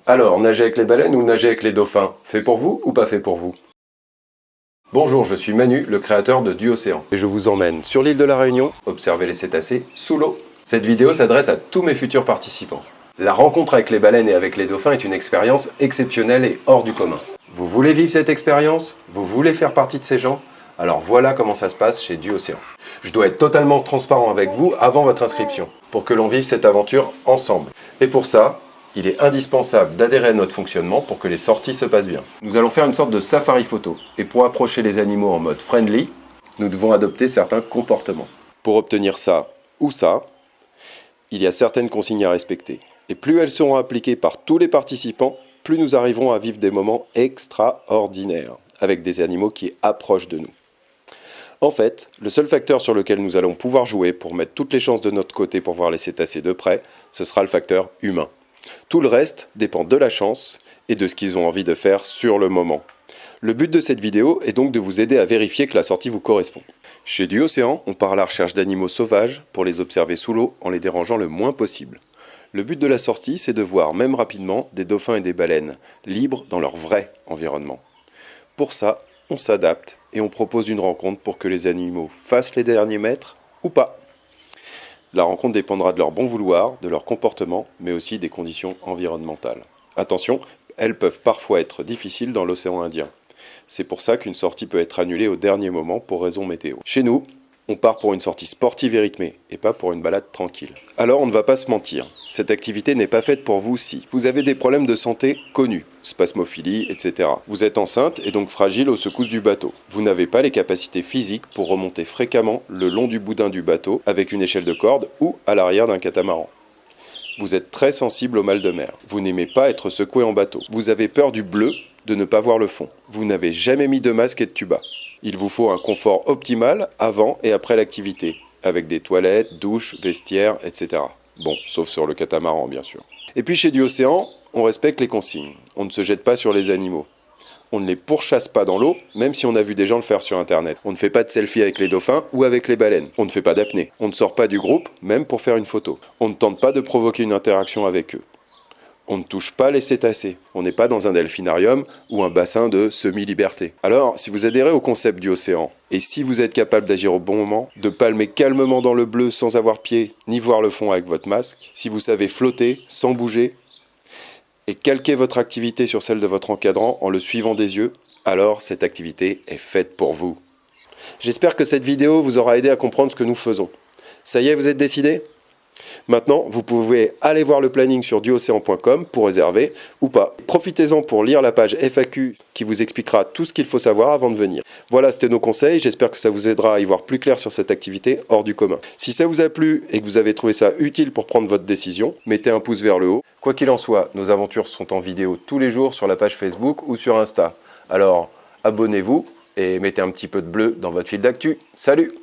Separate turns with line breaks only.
Alors, nager avec les baleines ou nager avec les dauphins? Fait pour vous ou pas fait pour vous? Bonjour, je suis Manu, le créateur de Duocéan. Et je vous emmène sur l'île de la Réunion, observer les cétacés sous l'eau. Cette vidéo s'adresse à tous mes futurs participants. La rencontre avec les baleines et avec les dauphins est une expérience exceptionnelle et hors du commun. Vous voulez vivre cette expérience? Vous voulez faire partie de ces gens? Alors voilà comment ça se passe chez Duocéan. Je dois être totalement transparent avec vous avant votre inscription, pour que l'on vive cette aventure ensemble. Et pour ça, il est indispensable d'adhérer à notre fonctionnement pour que les sorties se passent bien. Nous allons faire une sorte de safari photo. Et pour approcher les animaux en mode friendly, nous devons adopter certains comportements. Pour obtenir ça ou ça, il y a certaines consignes à respecter. Et plus elles seront appliquées par tous les participants, plus nous arriverons à vivre des moments extraordinaires avec des animaux qui approchent de nous. En fait, le seul facteur sur lequel nous allons pouvoir jouer pour mettre toutes les chances de notre côté pour voir les cétacés de près, ce sera le facteur humain. Tout le reste dépend de la chance et de ce qu'ils ont envie de faire sur le moment. Le but de cette vidéo est donc de vous aider à vérifier que la sortie vous correspond. Chez Duocéan, on part à la recherche d'animaux sauvages pour les observer sous l'eau en les dérangeant le moins possible. Le but de la sortie, c'est de voir, même rapidement, des dauphins et des baleines, libres dans leur vrai environnement. Pour ça, on s'adapte et on propose une rencontre pour que les animaux fassent les derniers mètres ou pas. La rencontre dépendra de leur bon vouloir, de leur comportement, mais aussi des conditions environnementales. Attention, elles peuvent parfois être difficiles dans l'océan Indien. C'est pour ça qu'une sortie peut être annulée au dernier moment pour raison météo. Chez nous, on part pour une sortie sportive et rythmée, et pas pour une balade tranquille. Alors on ne va pas se mentir, cette activité n'est pas faite pour vous si vous avez des problèmes de santé connus, spasmophilie, etc. Vous êtes enceinte et donc fragile aux secousses du bateau. Vous n'avez pas les capacités physiques pour remonter fréquemment le long du boudin du bateau avec une échelle de corde ou à l'arrière d'un catamaran. Vous êtes très sensible au mal de mer. Vous n'aimez pas être secoué en bateau. Vous avez peur du bleu, de ne pas voir le fond. Vous n'avez jamais mis de masque et de tuba. Il vous faut un confort optimal avant et après l'activité, avec des toilettes, douches, vestiaires, etc. Bon, sauf sur le catamaran, bien sûr. Et puis chez Duocéan, on respecte les consignes. On ne se jette pas sur les animaux. On ne les pourchasse pas dans l'eau, même si on a vu des gens le faire sur Internet. On ne fait pas de selfie avec les dauphins ou avec les baleines. On ne fait pas d'apnée. On ne sort pas du groupe, même pour faire une photo. On ne tente pas de provoquer une interaction avec eux. On ne touche pas les cétacés. On n'est pas dans un delphinarium ou un bassin de semi-liberté. Alors, si vous adhérez au concept du océan, et si vous êtes capable d'agir au bon moment, de palmer calmement dans le bleu sans avoir pied, ni voir le fond avec votre masque, si vous savez flotter sans bouger, et calquer votre activité sur celle de votre encadrant en le suivant des yeux, alors cette activité est faite pour vous. J'espère que cette vidéo vous aura aidé à comprendre ce que nous faisons. Ça y est, vous êtes décidés ? Maintenant, vous pouvez aller voir le planning sur duocéan.com pour réserver ou pas. Profitez-en pour lire la page FAQ qui vous expliquera tout ce qu'il faut savoir avant de venir. Voilà, c'était nos conseils. J'espère que ça vous aidera à y voir plus clair sur cette activité hors du commun. Si ça vous a plu et que vous avez trouvé ça utile pour prendre votre décision, mettez un pouce vers le haut. Quoi qu'il en soit, nos aventures sont en vidéo tous les jours sur la page Facebook ou sur Insta. Alors, abonnez-vous et mettez un petit peu de bleu dans votre fil d'actu. Salut!